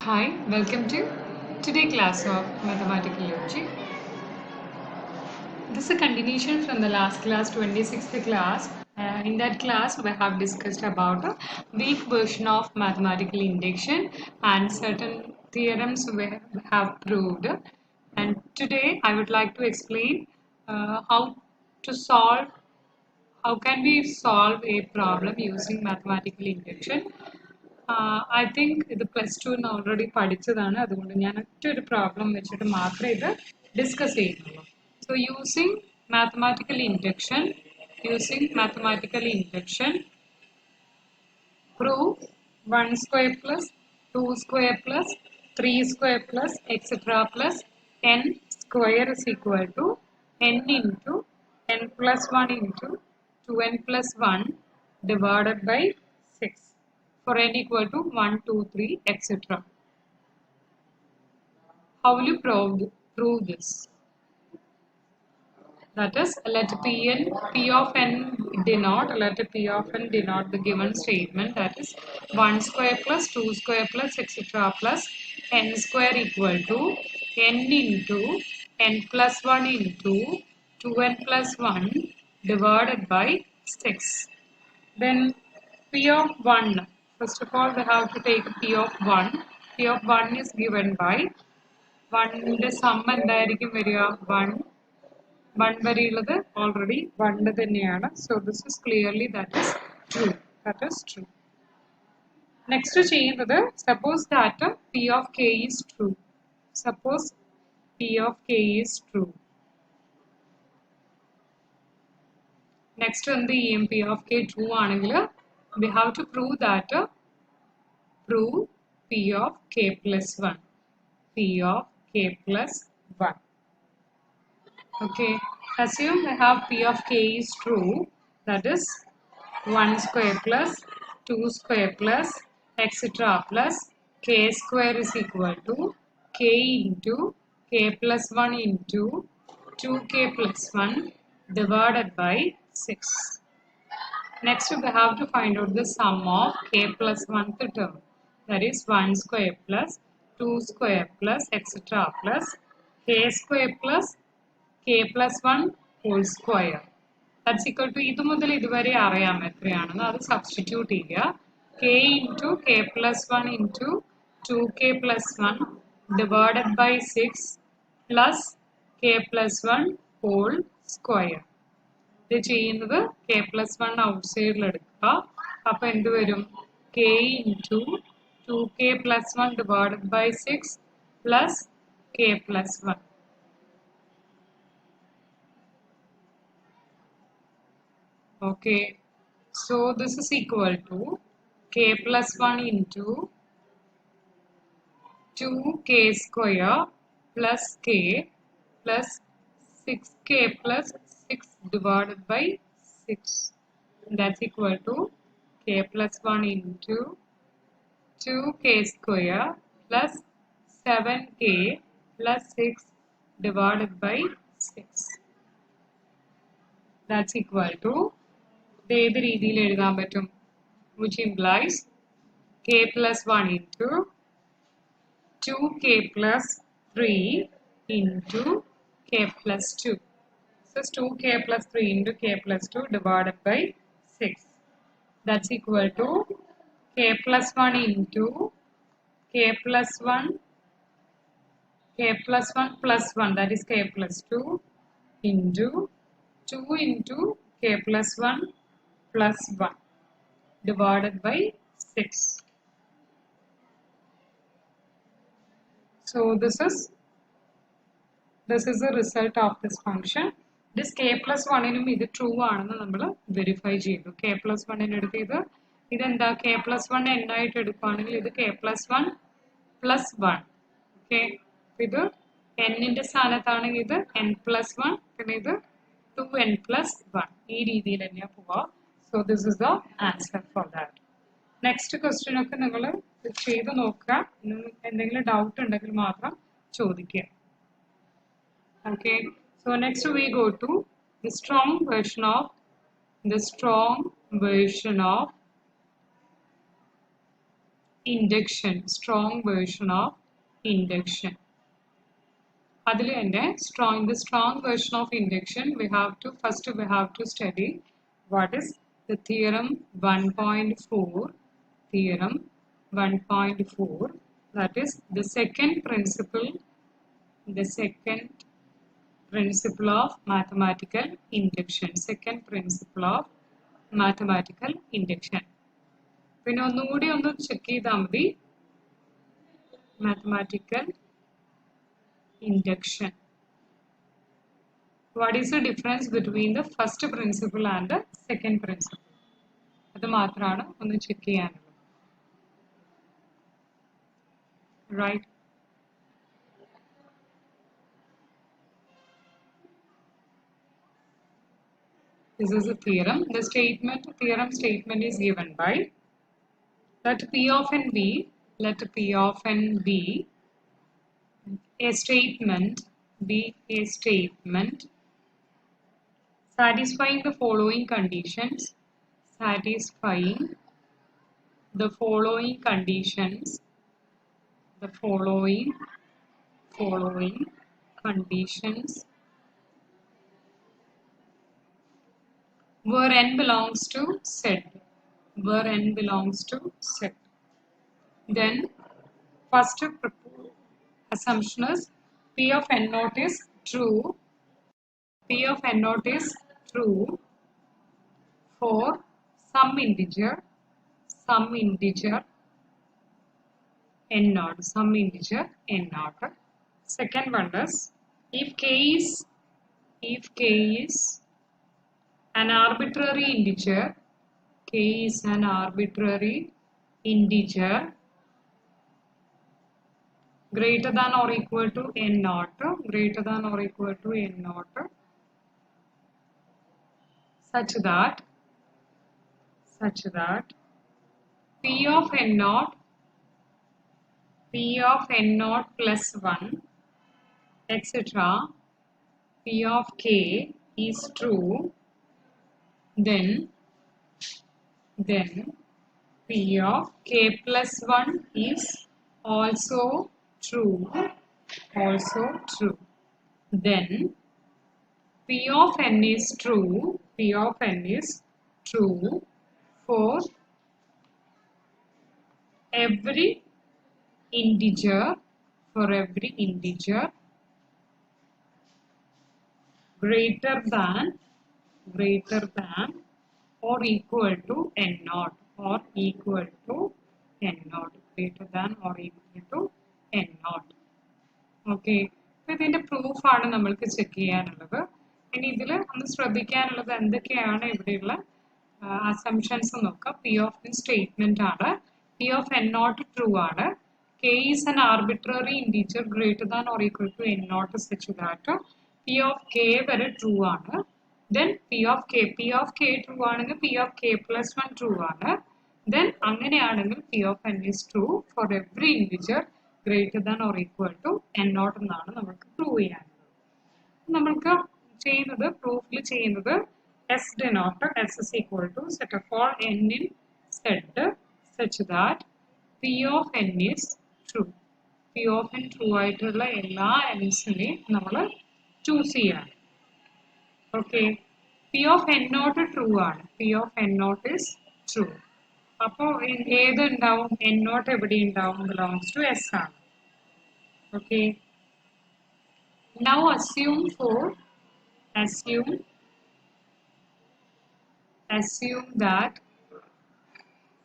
Hi, welcome to today class of Mathematical Logic. This is a continuation from the last class, 26th class. In that class, we have discussed about a weak version of mathematical induction and certain theorems we have proved. And today, I would like to explain to solve how can we solve a problem using mathematical induction. I think ഇത് plus ടുന്ന് already പഠിച്ചതാണ് അതുകൊണ്ട് ഞാൻ ഒറ്റൊരു problem വെച്ചിട്ട് മാത്രമേ ഇത് discuss ചെയ്യുന്നുള്ളൂ so using mathematical induction prove 1 square plus 2 square plus 3 square plus etc plus n square is equal to n into n plus 1 into 2n plus 1 divided by 6 for n equal to 1, 2, 3 etc. How will you prove this? That is, let P of n denote the given statement, that is 1 square plus 2 square plus etc plus n square equal to n into n plus 1 into 2n plus 1 divided by 6. Then P of 1, first of all we have to take P of 1. P of 1 is given by 1 ന്റെ sum എന്തായിരിക്കും വരിക 1 1 വരെയുള്ളത് already 1 തന്നെയാണ്. So this is clearly that is true. Next ചെയ്യുന്നത് suppose that P of k is true. Suppose P of k is true. Next എന്ത് ചെയ്യും P of k true ആണെങ്കിൽ we have to prove that prove P of k plus 1. P of k plus 1. Okay, assume we have P of k is true, that is 1 square plus 2 square plus etc plus k square is equal to k into k plus 1 into 2k plus 1 divided by 6. Next we have to find out the sum of k plus 1th term, that is 1 square plus 2 square plus etc plus k square plus k plus 1 whole square. That's equal to ഇത് മുതൽ ഇതുവരെ അറിയാം എത്രയാണെന്ന് അത് substitute ചെയ്യുക k into k plus 1 into 2k plus 1 divided by 6 plus k plus 1 whole square. ഇത് ചെയ്യുന്നത് k plus 1 ഔട്ട്സൈഡിൽ എടുക്കുക അപ്പോൾ എന്ത് വരും k into 2k plus 1 divided by 6 plus k plus 1. Okay, so this is equal to k plus 1 into 2k square plus k plus 6k plus 6 divided by 6. That's equal to k plus 1 into 2k square plus 7k plus 6 divided by 6. That's equal to ഏത് രീതിയിൽ എഴുതാൻ പറ്റും which implies k plus 1 into 2k plus 3 into k plus 2. So it's 2k plus 3 into k plus 2 divided by 6. That's equal to k plus 1 into k plus 1 plus 1, that is k plus 2 into 2 into k plus 1 plus 1 divided by 6. So this is the result of this function. This k plus 1 നും ഇത് true ആണെന്ന് നമ്മൾ verify ചെയ്തു. k plus 1 ന് എടുത്ത് ഇതെന്താ k plus 1 n ആയിട്ട് എടുക്കുകയാണെങ്കിൽ ഇത് k plus 1 plus 1. Okay, ഇത് n ന്റെ സ്ഥാനത്താണെങ്കിൽ ഇത് n plus 1 പിന്നെ ഇത് 2n plus 1. ഈ രീതിയിൽ തന്നെയാണ് പോവുക. So this is the answer for that. Next question ഒക്കെ നിങ്ങൾ ചെയ്ത് നോക്കുക, എന്തെങ്കിലും ഡൗട്ട് ഉണ്ടെങ്കിൽ മാത്രം ചോദിക്കുക. Okay, so next we go to the strong version of induction, strong version of induction. In the strong version of induction, we have to study what is the theorem 1.4. Theorem 1.4, that is the second principle of mathematical induction. Second principle of mathematical induction. പിന്നെ ഒന്നുകൂടി ഒന്ന് check ചെയ്താൽ മതി. Mathematical induction. What is the difference between the first principle and the second principle? അത് മാത്രമാണ് ഒന്ന് check ചെയ്യാനുള്ളത്. Right? This is a theorem. The theorem statement is given by let P of n be a statement satisfying the following conditions. Satisfying the following conditions. The following conditions where n belongs to Z. Where n belongs to Z. Then first assumption is P of n naught is true. P of n naught is true for some integer n naught. Second one is if k is an arbitrary integer, greater than or equal to n naught, such that P of n naught plus 1, etc. P of k is true, then P of k plus 1 is also true. Then P of n is true for every integer greater than or equal to n naught, greater than or equal to n naught. Okay, so ഇതിന്റെ proof ആണ് നമ്മൾക്ക് check ചെയ്യാനുള്ളത്. ഇനി ഇതിൽ ഒന്ന് ശ്രദ്ധിക്കാനുള്ളത് എന്തൊക്കെയാണ് ഇവിടെയുള്ള assumptions നോക്കാം. P of n സ്റ്റേറ്റ്മെന്റ് ആണ്. P of n naught true ആണ്. K is an arbitrary integer greater than or equal to n naught such that P of k വരെ true ആണ്. Then P of k true ആണെങ്കിൽ P of k plus 1 true ആണ്. Then അങ്ങനെയാണെങ്കിൽ P of n is true for every integer greater than or equal to n naught എന്നാണ് നമുക്ക് prove ചെയ്യാനുള്ളത്. നമ്മൾക്ക് പ്രൂഫിൽ ചെയ്യുന്നത് S denote S is equal to set of all n in Z such that P of n is true. P of n true ആയിട്ടുള്ള എല്ലാ nസിനെയും നമ്മൾ choose ചെയ്യണം. Okay, P of n naught true ആണ്. P of n naught is true. അപ്പോൾ ഏത് ഉണ്ടാവും? n naught എവിടെ ഉണ്ടാവും? belongs to S ആണ്. Okay, now assume that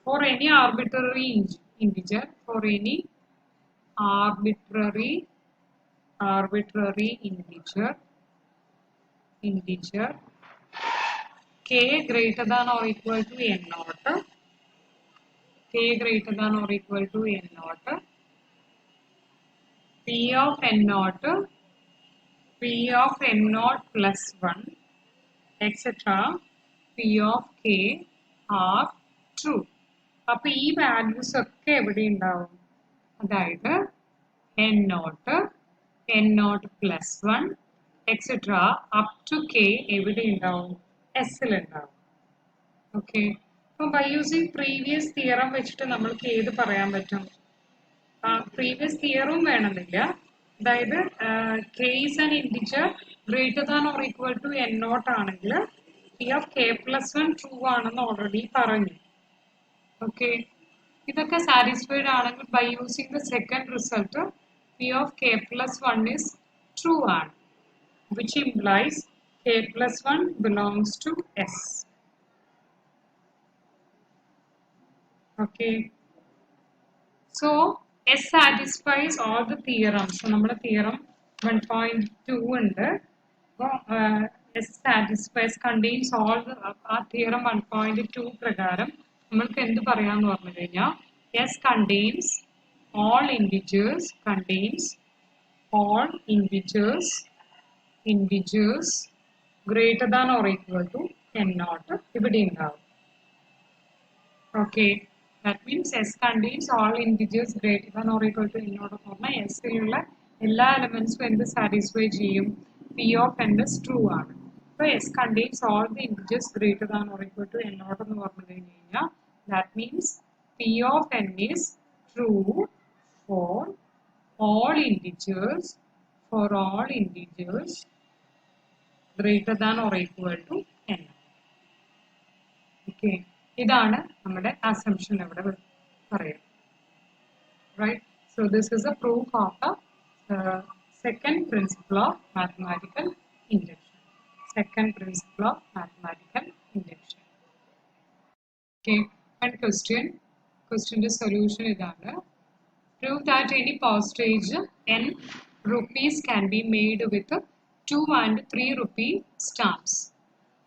for any arbitrary integer, integer k greater than or equal to n naught, P of n naught plus 1, etc. P of k are true. അപ്പോൾ ഈ values ഒക്കെ എവിടെ ഉണ്ടാവും? അതായത് n naught plus 1, etc. up to k എവിടെ ഉണ്ടാവും? S ൽ ഉണ്ടാവും. Okay, By using previous theorem, which we can previous theorem k is an integer greater than or equal to n naught p of k plus 1 true already okay. This is satisfied by using the second result, p of k plus 1 is true, which implies k plus 1 belongs to S. Okay. So, S satisfies all the theorems. So, our theorem 1.2 and S satisfies, contains all the theorem 1.2 prakaram. S contains all integers, greater than or equal to n naught. Okay, that means S contains all integers greater than or equal to n naught. S all elements when the satisfy P of n is true. So S contains all the integers greater than or equal to n naught. That means P of n is true for all integers greater than or equal to n. Okay, this is our assumption. Right? So this is a proof of the second principle of mathematical induction. Second principle of mathematical induction. Okay, and question solution is prove that any postage n rupees can be made with 2 and 3 rupee stamps.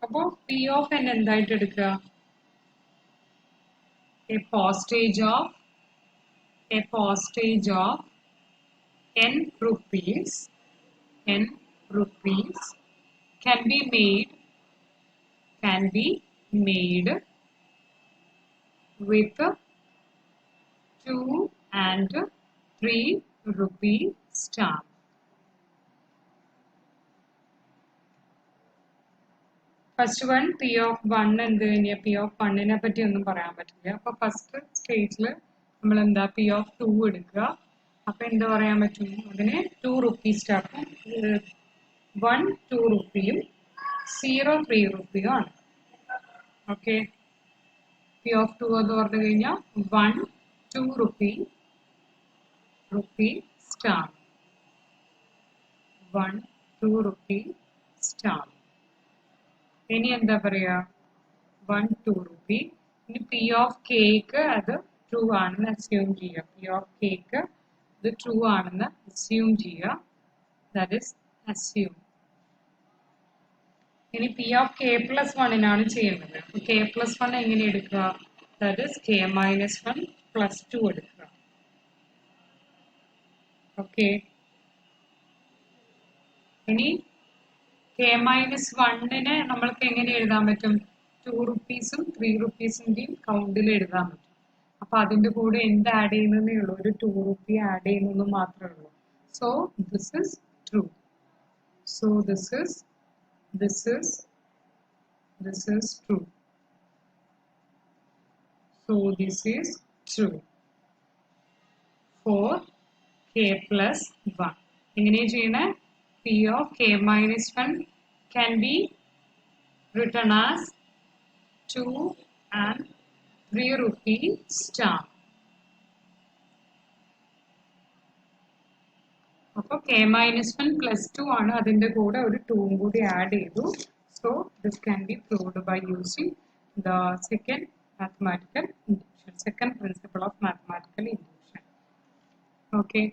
About P of n എന്തായിട്ട് എടുക്കുക? A postage of n rupees can be made with 2 and 3 rupee stamp. First one, P of 1 and then P of 1 in a particular parameter. For first stage, P of 2 would go up in the 2 rupee stamp. 1 2 rupee, 0 3 rupee on. Okay. P of 2 is 1 2 rupee stamp. 1 2 rupee stamp. Any and the 1 2 rupee. P of cake the true and assume Gia. P of cake the true and assume Gia. That is assume. Any P of k plus 1 in our chain. K plus 1 that is k minus 1 plus 2. Okay. Any k minus 1 in a number can 2 rupees and 3 rupees in the count delayed. Apart in the code in the add in the 2 rupee add in the matra. So this is true. So this is true. So this is true for k plus 1. P of k minus 1 can be written as 2 and 3 rupee stamp. K minus 1 plus 2 ആണ് അതിന്റെ കൂടെ ഒരു 2 കൂടി add ചെയ്തു. So this can be proved by using the second mathematical induction, second principle of mathematical induction. Okay.